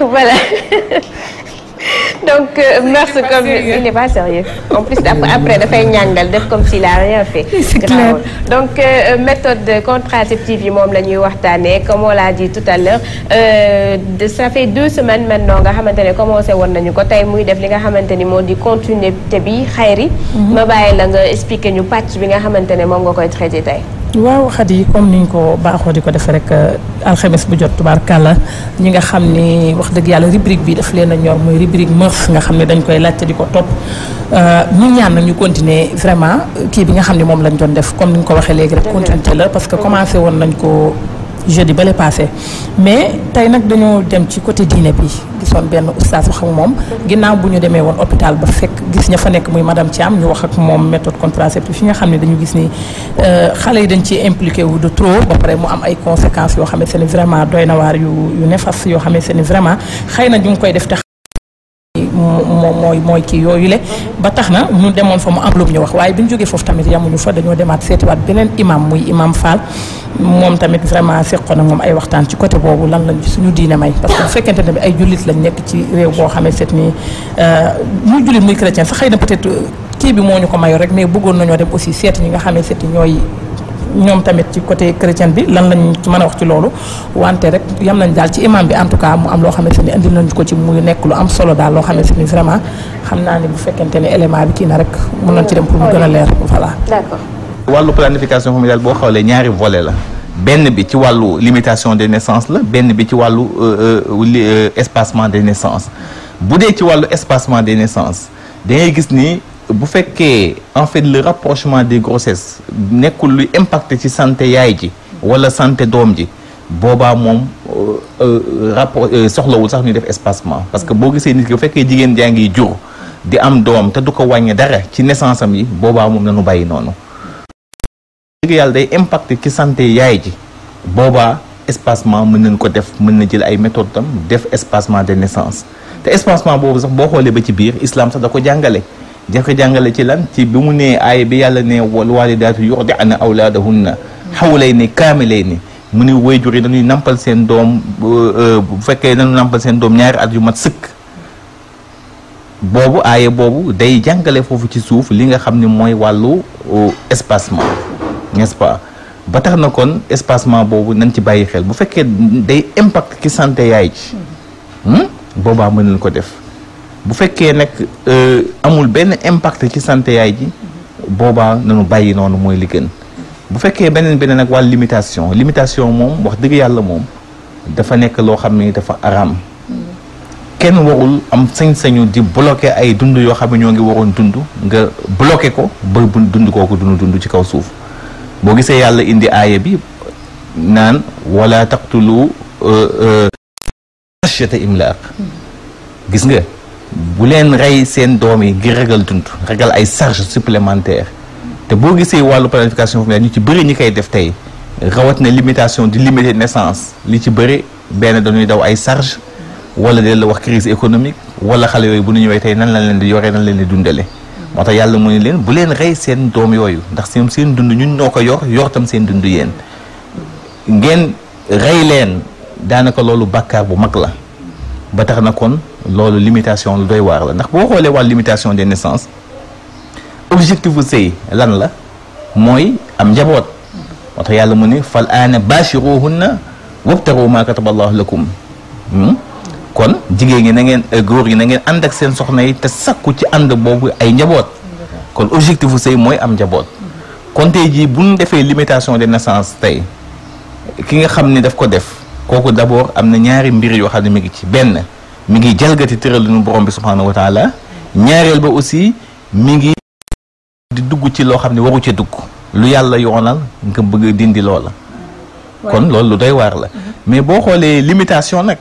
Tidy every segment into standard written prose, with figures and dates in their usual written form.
Voilà. Donc mœurs comme il n'est pas sérieux. En plus après dafay ñàngal def comme s'il a rien fait. C'est clair. Donc méthode contraceptive yi moom la ñuy waxtaanee comme on l'a dit tout à l'heure ça fait 2 semaines maintenant nga xamante ne commencé woon nañu ko tey muy def li nga xamante ni moo di continuité bi Khayri. ma bàyyi la nga expliquer ñu pàcc bi nga xamante ne moom nga koy traité tey. waaw Khady comme niñ ko baaxoo di ko defee rek alxames bu jot tubaarkàlla ñi nga xam ni wax dëgg yàlla rubrique bi daf leen a ñor mooy rubrique mœurs nga xam ne dañ koy laajte di ko topp ñu ñaan nag ñu continuer vraiment kii bi nga xam ne moom lañ doon def comme ni ñu ko waxee léegi rek continuité la parce que commencé woon nañ ko jeudi bale passé mais tey nag dañoo dem ci côté diine bi gisoon benn oustaz wax ak moom ginnaaw bu ñu demee woon hôpital ba fekk gis ña fa nekk muy madame Thiam ñu wax ak moom méthode contraceptive fi nga xam ne dañu gis ni xale yi dañ ci impliqué wu de trop ba pare mu am ay conséquences yoo xamante ne vraiment doy na waar yu néfaste yoo xamante ne vraiment xëy na ñu ngi koy def te mooy kii yooyu le ba tax na ñu demoon fa mu am lu ñu wax waaye bi ñu jógee foofu tamit yamuñu fa dañoo demaat seetiwaat beneen imam muy imam Fall moom tamit vraiment seqoon ak moom ay waxtaan ci côté boobu lan lañ suñu diine may parce que bu fekkente ne bi ay jullit lañ nekk ci réew boo xamee set ni muy jullit muy chrétien sax xëy na peut-être kii bi moo ñu ko mayo rek mais bëggoon nañoo dem aussi seeti ñi nga xamee set ñooy ñoom tamit ci côté chrétien bi lan lañ ci mën a wax ci loolu wante rek yam nañ daal ci imam bi en tout cas mu am loo xamante ni indil nañ ko ci muy nekk lu am solo daal loo xamante ni vraiment xam naa ni bu fekkente ni élément bi kii na rek mën nañ ci dem pour mu gën a leer voilà. D'accord. wàllu planification familiale boo xoolee ñaari volet la benn bi ci wàllu limitation des naissances la benn bi ci wàllu espacement des naissances bu dee ci wàllu espacement des naissances da ngay gis ni bu fekkee en fait le rapprochement des grossesses nekkul luy impacté ci santé yaay ji wala santé doom ji boobaa moom rapport soxlawul sax ñu def espacement parce que boo gisee nit ki bu fekkee jigéen jaa ngi jur di am doom te du ko wàññi dara ci naissance am yi boobaa moom nañu bàyyi noonu dëgg yàlla day impacté ci santé yaay ji boobaa espacement mën nañ ko def mën na jël ay méthode tam def espacement de naissance te espacement boobu sax boo xoolee ba ci biir islam sax da ko jàngale jàngale ci lan ci bi mu nee aaya bi yàlla ne wal walidaatu yurdi'na awlaadahunna hawlayni kaamilayni mu ni waajur yi dañuy nampal seen doom bu fekkee dañu nampal seen doom ñaari at yu mat sëkk boobu aaya boobu day jàngale foofu ci suuf li nga xam ne mooy wàllu espacement n'est-ce pas ba tax na kon espacement boobu nañ ci bàyyi xel bu fekkee day impact ci santé yaay ji boobaa mën nañ ko def bu fekkee nag amul benn impact ci santé yaay ji boobaa nañu bàyyi noonu mooy li gën bu fekkee beneen nag wàllu limitation moom wax dëgg yàlla moom dafa nekk loo xam ne dafa araam kenn warul am sañ-sañu di bloquer ay dund yoo xam ne ñoo ngi waroon dund nga bloquer ko ba dund kooku dund ci kaw suuf boo gisee yàlla indi aaya bi naan wala taqtulu xashyata imlaaq gis nga bu leen rey seen doom yi ngir ragal dund ragal ay charge supplémentaire te boo gisee wàllu planification familiale ñu ci bëri ñi koy def tey rawat na limitation di limiter naissance li ci bëri benn dañuy daw ay charge wala de la wax crise économique wala xale yooyu bu ñu ñëwee tey nan la leen di yoree nan leen di dundale moo tax yàlla mu ne leen bu leen rey seen doom yooyu ndax seen dund ñun ñoo ko yor tam seen dund yéen ngeen rey leen daanaka loolu bàkkaar bu mag la ba tax na kon loolu limitation lu doy waar la ndax boo xoolee wàllu limitation des naissances objectif bu sëy lan la mooy am njaboot moo tax yàlla mu ne fal aana bashiruhunna wabtaru ma kataballahu lakum kon jigéen ñi na ngeen góor yi na ngeen ànd ak seen soxna yi te sakku ci ànd boobu ay njaboot kon objectif bu sëy mooy am njaboot kon tey jii bu ñu defee limitation des naissances tey ki nga xam ne daf ko def kooku d'abord am na ñaari mbir yoo xam ne mi ngi ci benn mi ngi jalgati tëralinu borom bi subhanahu wa taala ñaareel ba aussi mi ngi di dugg ci loo xam ne waru ca dugg lu yàlla yoonal nga bëgg dindi loola kon loolu lu doy waar la mais boo xoolee limitation nag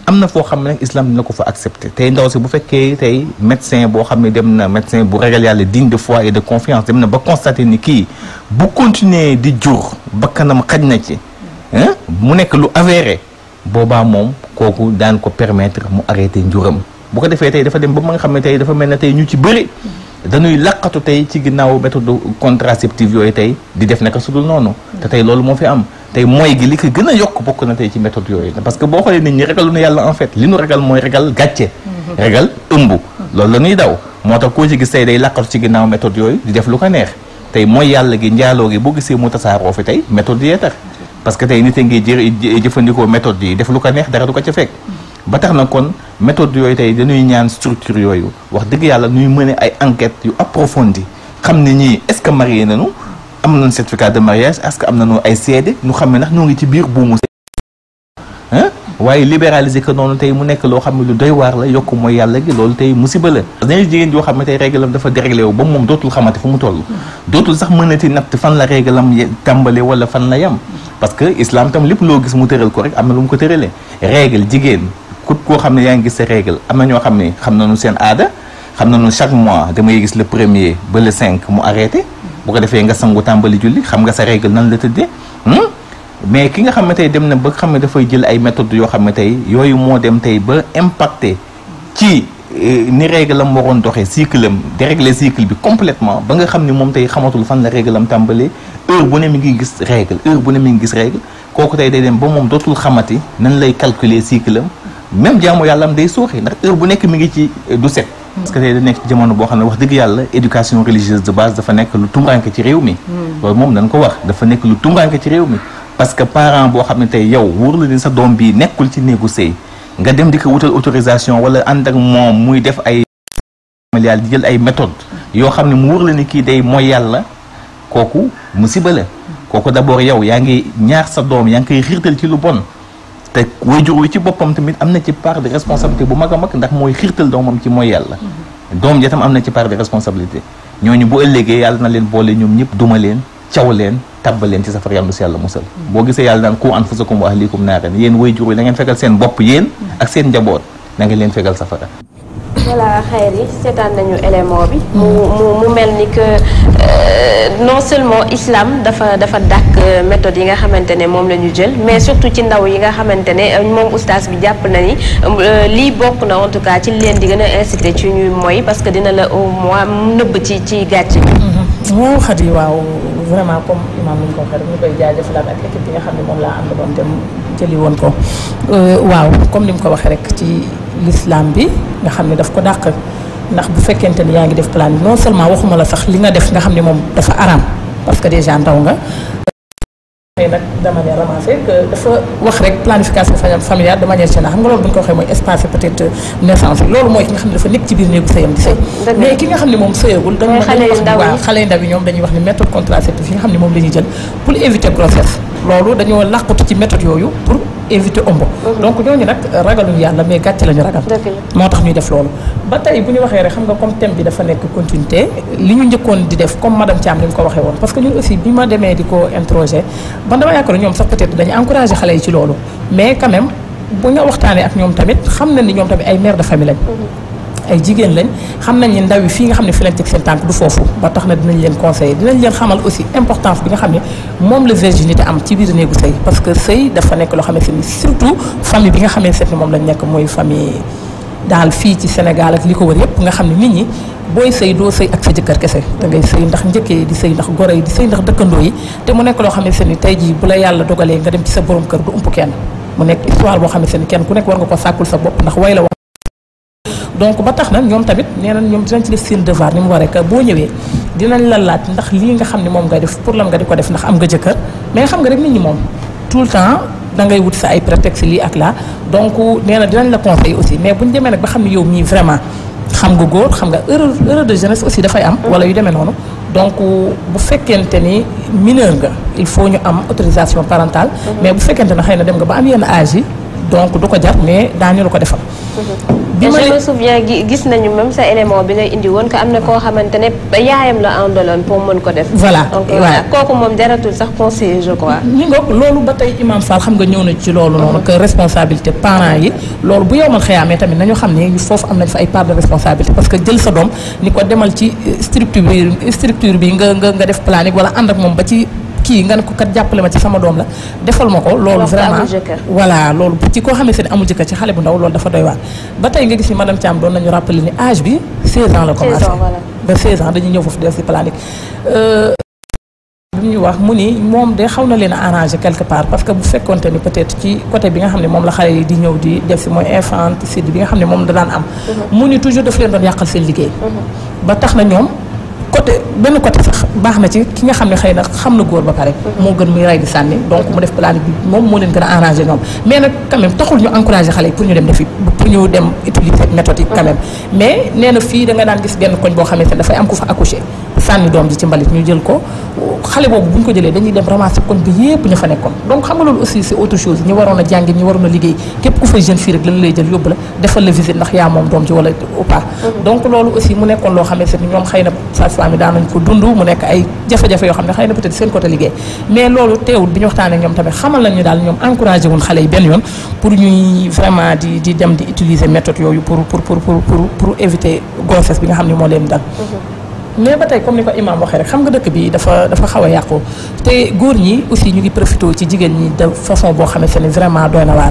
am na foo xam ne nag islam dina ko fa accepté tey ndaw si bu fekkee tey médecin boo xam ne dem na médecin bu ragal yàlla digne de foi et de confiance dem na ba constaté ni kii bu continuer di jur bakkanam xaj na ci mu nekk lu avéré boobaa moom kooku daan ko permettre mu arrêté njuram bu ko defee tey dafa dem ba ma nga xam ne tey dafa mel ne tey ñu ci bëri dañuy laqatu tey ci ginnaaw méthode contraceptive yooyu tey di def naka sudul noonu te tey loolu moo fi am tey mooy gi li ko gën a yokk bokk na tey ci méthode yooyu parce que boo xoolee nit ñi ragalu na yàlla en fait li nu ragal mooy ragal gàcce ragal ëmb loolu la ñuy daw moo tax koo ci gis tey day laqatu ci ginnaaw méthode yooyu di def lu ko neex tey mooy yàlla gi njaaloo gi boo gisee mu tasaaroo fi tey méthode yee tax parce que tey nit a ngi jëfandikoo méthode yi def lu ko neex dara du ko ca fekk ba tax na kon méthode yooyu tey dañuy ñaan structure yooyu wax dëgg yàlla ñuy mëne ay enquêtes yu approfondi xam ne ñii est-ce que marié nañu am nañu certificat de mariage est-ce que am nañu ay seede ñu xam ne ndax ñoo ngi ci biir buumu waaye libéraliser que noonu tey mu nekk loo xam ne lu doy waar la yokk mooy yàlla gi loolu tey musiba la dañuy jigéen yoo xam ne tey réglam dafa déréglé wu ba moom dootul xamante fu mu toll dootul sax mënati natt fan la réglam tàmbale wala fan la yem parce que islam tam lépp loo gis mu tëral ko rek am na lu mu ko tëralee règle jigéen koo xam ne yaa ngi gis sa règle am na ñoo xam ne xam nañu seen aada xam nañu chaque mois damay gis le 1er ba le 5 mu arrêté bu ko defee nga sangu tàmbali julli xam nga sa règle nan la tëddee mais ki nga xam ne tey dem na ba xam ne dafay jël ay méthodes yoo xam ne tey yooyu moo dem tey ba impacté ci ni règle am waroon doxee cycle am dérégler cycle bi complètement ba nga xam ne moom tey xamatul fan la règle am tàmbalee heure bu ne mi ngi gis règle heure bu ne mi ngi gis règle kooku tey day dem ba moom dootul xamati nan lay calculer cycle am même jaamu yàlla am day sooxee ndax heure bu nekk mi ngi ci du set parce que tey da nekk ci jamono boo xam ne wax dëgg yàlla éducation religieuse de base dafa nekk lu tumranke ci réew mi loolu moom dañ ko wax dafa nekk lu tumranke ci réew mi parce que parent boo xam ne tey yow wóor la ni sa doom bi nekkul ci néegu sëy nga dem di ko wutal autorisation wala ànd ak moom muy def ay familial di jël ay méthode yoo xam ne mu wóor la ni kii day mooy yàlla kooku musiba la kooku d'abord yow yaa ngi ñaax sa doom yaa ngi koy xiirtal ci lu bon te waajur wi ci boppam tamit am na ci part de responsabilité bu mag a mag ndax mooy xiirtal doomam ci mooy yàlla doom ja tam am na ci part de responsabilité ñooñu bu ëllëgee yàlla na leen boole ñoom ñëpp duma leen caw leen tàbbal leen ci safar yàlla si yàlla musal boo gisee yàlla naan ku anfusakum wa ahlikum naaran yéen waajur yi na ngeen fegal seen bopp yéen ak seen njaboot na ngeen leen fegal safara. voilà xayri seetaan nañu élément bi mu mel ni que non seulement islam dafa dàkk méthode yi nga xamante ne moom la ñu jël mais surtout ci ndaw yi nga xamante ne moom oustaz bi jàpp na ni lii bokk na en tout cas ci leen di gën a incité ci ñuy mooy parce que dina la au moins nëbb ci gàcce bi. waaw Khady waaw vraiment comme imam ni ñu ko waxee rek ñu koy jaajëfalaat ak équipe bi nga xam ne moom laa àndaloon dem jëli woon ko waaw comme ni mu ko waxee rek ci l'islam bi nga xam ne daf ko dàq ndax bu fekkente ni yaa ngi def plan non seulement waxuma la sax li nga def nga xam ne moom dafa araam parce que déjà ndaw nga mais nag de manière ramassée que dafa wax rek planification familiale de manière générale xam nga loolu bu ñu ko waxee mooy espace peut-être naissance loolu mooy ki nga xam ne dafa nekk ci biir néegu sëyam di sëy mais ki nga xam ne moom sëyagul dañu wax waaw xale yu ndaw yi ñoom dañuy wax ni méthode contraceptive yi nga xam ne moom la ñuy jël pour éviter grossesse loolu dañoo làqatu ci méthode yooyu pour éviter ëmb donc ñooñu nag ragaluñu yàlla mais gàcce la ñu ragal moo tax ñuy def loolu ba tey bu ñu waxee rek xam nga comme thème bi dafa nekk continuité li ñu njëkkoon di def comme madame Thiam li mu ko waxee woon parce que ñun aussi bi ma demee di ko interroger ban dama yaakaar ñoom sax peut-être dañu encourager xale yi ci loolu mais quand même bu nga waxtaanee ak ñoom tamit xam nañ ni ñoom tamit ay mère de famille lañ ay jigéen lañ xam nañ ni ndaw yi fii nga xam ne fi lañ teg seen tànk du foofu ba tax na dinañ leen conseiller dinañ leen xamal aussi importance bi nga xam ne moom la virginité am ci biir néegu sëy parce que sëy dafa nekk loo xamante ni surtout famille bi nga xamante ne moom lañ nekk mooy famille daal fii ci Sénégal ak li ko wër yëpp nga xam ne nit ñi booy sëy doo sëy ak sa jëkkër kese da ngay sëy ndax njëkkee di sëy ndax goro yi di sëy ndax dëkkandoo yi te mu nekk loo xamante ni tey jii bu la yàlla dogalee nga dem ci sa borom kër du ump kenn mu nekk histoire boo xamante ni kenn ku nekk war nga ko sàkkul sa bopp ndax way la donc ba tax na ñoom tamit nee nañ ñoom dinañ ci def seen devoir ni mu waree que boo ñëwee dinañ la laaj ndax lii nga xam ne moom ngay def pour lan nga di ko def ndax am nga jëkkër mais xam nga rek nit ñi moom tout le temps da ngay wut sa ay prétexte lii ak laa donc nee na dinañ la conseiller aussi mais bu ñu demee nag ba xam ne yow mii vraiment xam nga góor xam nga erreur de jeunesse aussi dafay am wala yu demee noonu donc bu fekkente ni mineur nga il faut ñu am autorisation parentale mais bu fekkente ne xëy na dem nga ba am yenn âge yi donc du ko jar mais daañu la ko defal je me souviens gis nañu même sa élément bi ngay indi woon que am na koo xamante ne yaayam la àndaloon pour mën ko def. voilà donc kooku moom jaratul sax conseiller je crois. ñu ngoog loolu ba tey Imam Fall xam nga ñëw na ci loolu noonu que responsabilité parents yi loolu bu yowmal xëyaamee tamit nañu xam ne foofu am nañ fa ay part de responsabilité parce que jël sa doom ni ko demal ci structure bi nga def planning wala ànd ak moom ba ci kii nga ne ko kat jàppale ma ci sama doom la defal ma ko loolu vraiment voilà loolu ci koo xamante ne amul jëkkër ci xale bu ndaw loolu dafa doy waar ba tey nga gis ni madame Thiam doon nañu rappeler ni âge bi 16 ans la commencé ba 16 ans dañuy ñëw foofu def si planning bi bi ñu wax mu ni moom de xaw na leen a arrangé quelque part parce que bu fekkonte ni peut-être ci côté bi nga xam ne moom la xale yi di ñëw di def si mooy infanticide bi nga xam ne moom da daan am mu ni toujours daf leen doon yàqal seen liggéey ba tax na ñoom benn côté sax baax na ci ki nga xam ne xëy na xam na góor ba pare moo gën muy rey di sànni donc mu def plan bi moom moo leen gën a arrangé ñoom mais nag quand même taxul ñu encouragé xale yi pour ñu dem defi pour ñu dem utiliser méthode yi quand même mais nee na fii da nga daan gis benn koñ boo xamante ne dafay am ku fa accouché sànni doom ji ci mbalit ñu jël ko xale boobu bu ñu ko jëlee dañuy dem ramasser koñ bi yépp ñu fa nekkoon donc xam nga loolu aussi c'est autre chose ñi waroon a jàngi ñi waroon a liggéey képp ku fay jeune fille rek lan lay jël yóbbu la defal la visite ndax yaa moom doom ji wala ou pas donc loolu aussi mu nekkoon loo xamante ni ñoom xëy na sage-femme yi daan nañ ko dund mu nekk ay jafe-jafe yoo xam ne xëy na peut-être seen côté liggéey mais loolu teewul bi ñu waxtaanee ñoom tamit xamal nañu daal ñoom encouragé wuñ xale yi benn yoon pour ñuy vraiment di dem di utiliser méthode yooyu pour éviter grossesse bi nga xam ne moo leen dal mais ba tey comme ni ko imam waxee rek xam nga dëkk bi dafa xaw a yàqu te góor ñi aussi ñu ngi profité ci jigéen ñi de façon boo xamante ne vraiment doy na waar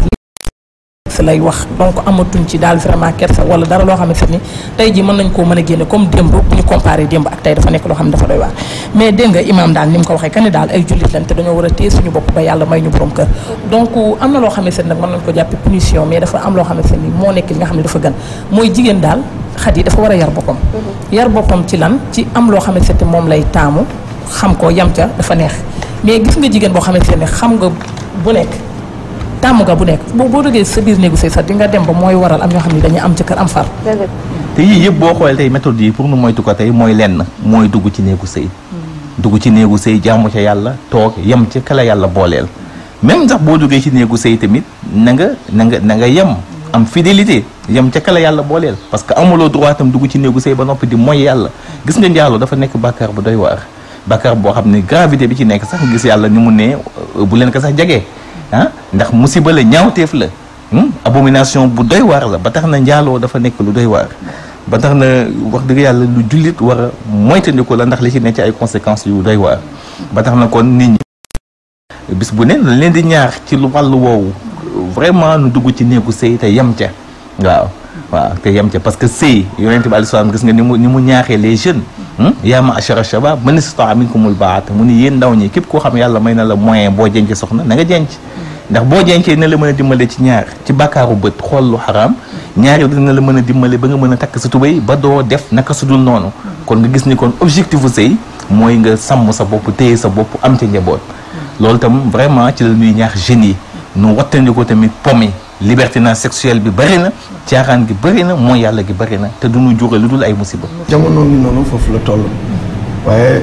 lay wax donc amatuñ ci daal vraiment kersa wala dara loo xamante ni tey ji mën nañ koo mën a génne comme démb bu ñu comparé démb ak tey dafa nekk loo xam ne dafa doy waar mais dégg nga imam daal ni mu ko waxee que ni daal ay jullit lañ te dañoo war a téye suñu bopp ba yàlla may ñu borom kër donc am na loo xamante ni nag mën nañ ko jàppe punition mais dafa am loo xamante ni moo nekk li nga xam ne dafa gën mooy jigéen daal xat yi dafa war a yar boppam yar boppam ci lan ci am loo xamante ni moom lay taamu xam ko yam ca dafa neex mais gis nga jigéen boo xamante ne xam nga bu nekk tàmm nga bu nekk boo duggee sa biir néegu sëy sax di nga dem ba mooy waral am ñoo xam ne dañuy am jëkkër am far te yii yëpp boo xoolee tey méthode yi pour nu moytu ko tey mooy lenn mooy dugg ci néegu sëy dugg ci néegu sëy jaamu ca yàlla toog yem ca kala yàlla booleel même sax boo duggee ci néegu sëy tamit na nga yem am fidélité yem ca kala yàlla booleel parce que amuloo droit tam dugg ci néegu sëy ba noppi di mooy yàlla gis nga njaaloo dafa nekk bàkkaar bu doy waar bàkkaar boo xam ne gravité bi ci nekk sax gis yàlla ni mu ne bu leen ko sax jegee ndax musiba la ñaawteef la abomination bu doy waar la ba tax na njaaloo dafa nekk lu doy waar ba tax na wax dëgg yàlla lu jullit war a moytandiku la ndax li ci nekk ci ay conséquences yu doy waar ba tax na kon nit ñi bis bu ne dañ leen di ñaax ci lu wàllu woowu vraiment nu dugg ci néegu sëy te yem ca waaw te yem ca parce que sëy yonent bi alayhi salaam gis nga ni mu ñaaxee les jeunes yaa ma'shara shabab man istata'a minkumul baa'ata mu ni yéen ndaw ñi képp koo xam yàlla may na la moyen boo jenc soxna na nga jenc ndax boo jencee na la mën a dimbale ci ñaar ci bàkkaaru bët xool lu xaraam ñaari dina la mën a dimbale ba nga mën a takk sa tubéy ba doo def naka su dul noonu kon nga gis ni kon objectif u sëy mooy nga sàmm sa bopp téye sa bopp am ca njaboot loolu tam vraiment ci la ñuy ñaax jeunes yi nu wattandiko tamit pomi libertinage sexuel bi bëri na caaxaan gi bëri na mooy yàlla gi bëri na te du ñu jural lu dul ay musiba jamono ni noonu foofu la toll waaye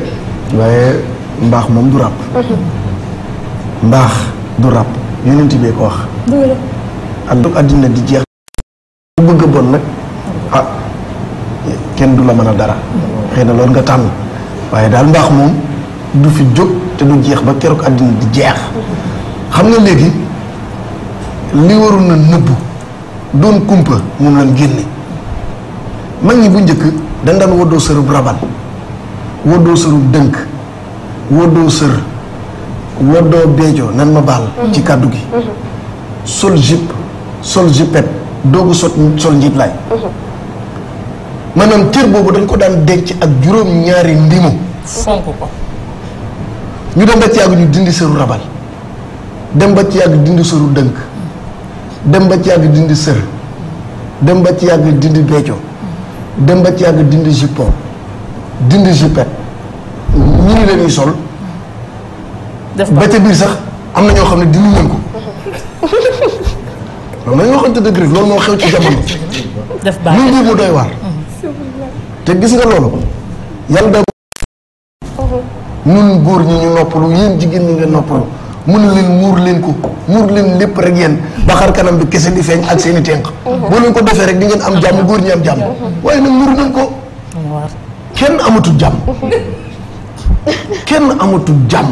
mbaax moom du ràpp mbaax du ràpp yonent bee ko wax ak àddina di jeex bu bëgg a bon nag kenn du la mën a dara xëy na loolu nga tànn waaye daal mbaax moom du fi jóg te du jeex ba keroog àddina di jeex xam nga léegi li waroon na nëbbu doon kumpa moom lañ génne mag ñi bu njëkk dañ daan woddoo sërub rabal woddoo sërub dënk woddoo sër woddoo beejo nan ma baal ci kàddu gi sol jupe sol jupette doogu sol njiit laay maanaam cër boobu dañ ko daan denc ak juróom-ñaari ndimo fonk ko ñu dem ba ci yàgg ñu dindi sëru rabal dem ba ci yàgg dindi sëru dënk dem ba ci yàgg dindi sër dem ba ci yàgg dindi beejo dem ba ci yàgg dindi jupon dindi jupette ñu ni leen sol ba ca biir sax am na ñoo xam ne dindi nañ ko loolu nañu waxante dëgg rek loolu moo xew ci jamono lu mbir mu doy waar te gis nga loolu yàlla da nun góor ñi ñu noppalu yéen jigéen ñi nga noppalu mun leen muur leen lépp rek yéen ba xar kanam bi kese di feeñ ak seen i tenq boo leen ko defee rek di ngeen am jàmm góor ñi am jàmm waaye nag muur nañ ko kenn amatul jàmm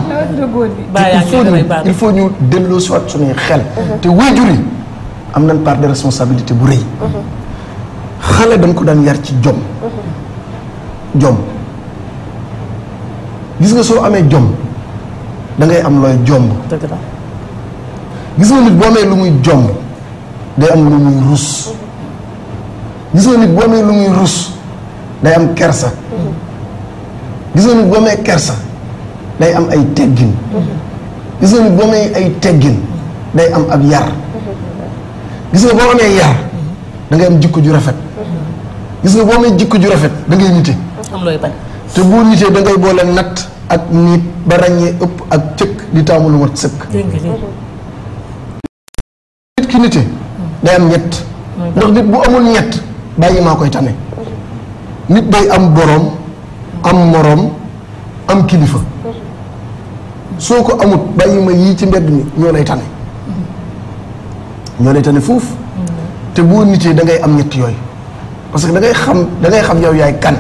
il faut ñu delloo si waat suñuy xel te waajur yi am nañ part de responsabilité bu rëy xale dañ ko daan yar ci jom gis nga soo amee jom da ngay am looy jomb gis nga nit boo amee lu muy jomb day am lu muy rus gis nga nit boo amee lu muy rus day am kersa gis nga nit boo amee kersa day am ay teggin gis nga ni boo amee ay teggin day am ab yar gis nga boo amee yar da ngay am jikko ju rafet gis nga boo amee jikko ju rafet da ngay nite am looy bañ te boo nitee da ngay boole natt ak nit ba ràññee ëpp ak cëkk di taamu lu mat sëkk nit ki nite day am ñett ndax nit bu amul ñett bàyyi maa koy tane nit day am boroom am moroom am kilifa soo ko amut bàyyi ma yii ci mbedd mi ñoo lay tane foofu te boo nitee da ngay am ñett yooyu parce que da ngay xam yow yaay kan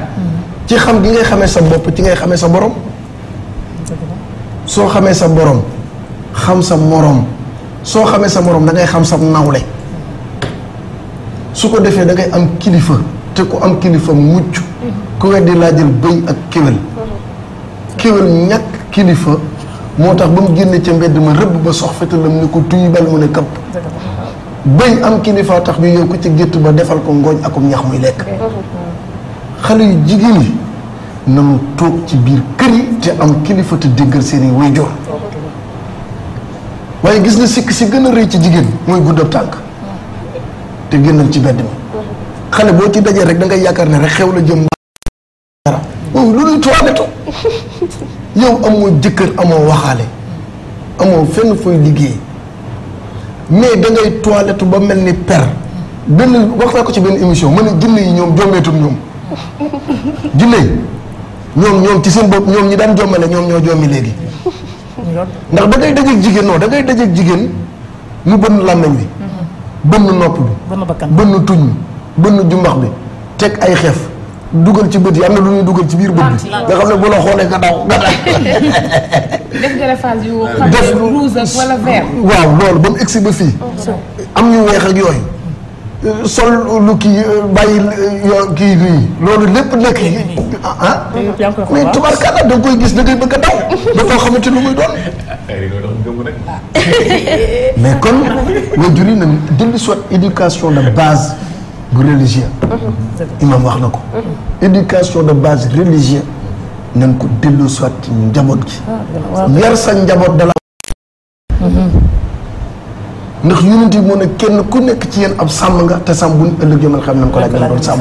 ci xam gi ngay xamee sa bopp ci ngay xamee sa borom soo xamee sa borom xam sa moroom soo xamee sa moroom da ngay xam sa nawle su ko defee da ngay am kilifa te ku am kilifa mucc ku weddi laa jël bëy ak kéwél ñàkk kilifa moo tax ba mu génne ca mbedd ma rëbb ba sox fetalam ni ko tuy bal mu ne këpp bëy am kilifa tax bi yow ko ci gétt ba defal ko ngooñ akum ñax muy lekk xale yu jigéen yi nanu toog ci biir kër yi te am kilifa te déggal seeni waajur waaye gis nga sikk si gën a rëy ci jigéen mooy guddab tànk te génnal ci mbedd mi xale boo ci dajee rek da ngay yaakaar ne rek xew la jëm dara wow lu nuy toiletto yow amoo jëkkër amoo waxaale amoo fenn fooy liggéey mais da ngay toilettu ba mel ni per benn wax naa ko ci benn émission ma ne jinne yi ñoom jommeetum ñoom jinne yi ñoom ci seen bopp ñoom ñi daan jommale ñoom ñoo jommi léegi ndax da ngay dajeeg jigéen non da ngay dajeeg jigéen mu bënn làmmeñ bi bënn nopp bi bënn tuñ bi bënn jumbax bi teg ay xeef dugal ci bët yi am na lu ñuy dugal ci biir bët bi nga xam ne bu la xoolee nga daw def greffage yu xam rouge ak wala vert waaw loolu ba mu egsi ba fii am ñu weex ak yooyu sol lu kii bàyyi kii nii loolu lépp nekk mais tubaarkàlla da nga koy gis da ngay bëgg a daw dafa xamante lu muy doon mais kon waajur yi nañ dellu soit éducation de base bu religieux imam wax na ko éducation de base religieux nañ ko dellu soit ci njaboot gi yar sa njaboot dala ndax yonent bi moo ne kenn ku nekk ci yéen ab sàmm nga te sàmm bu ñu ëllëg yomal xam nañ ko laaj nañ doon sàmm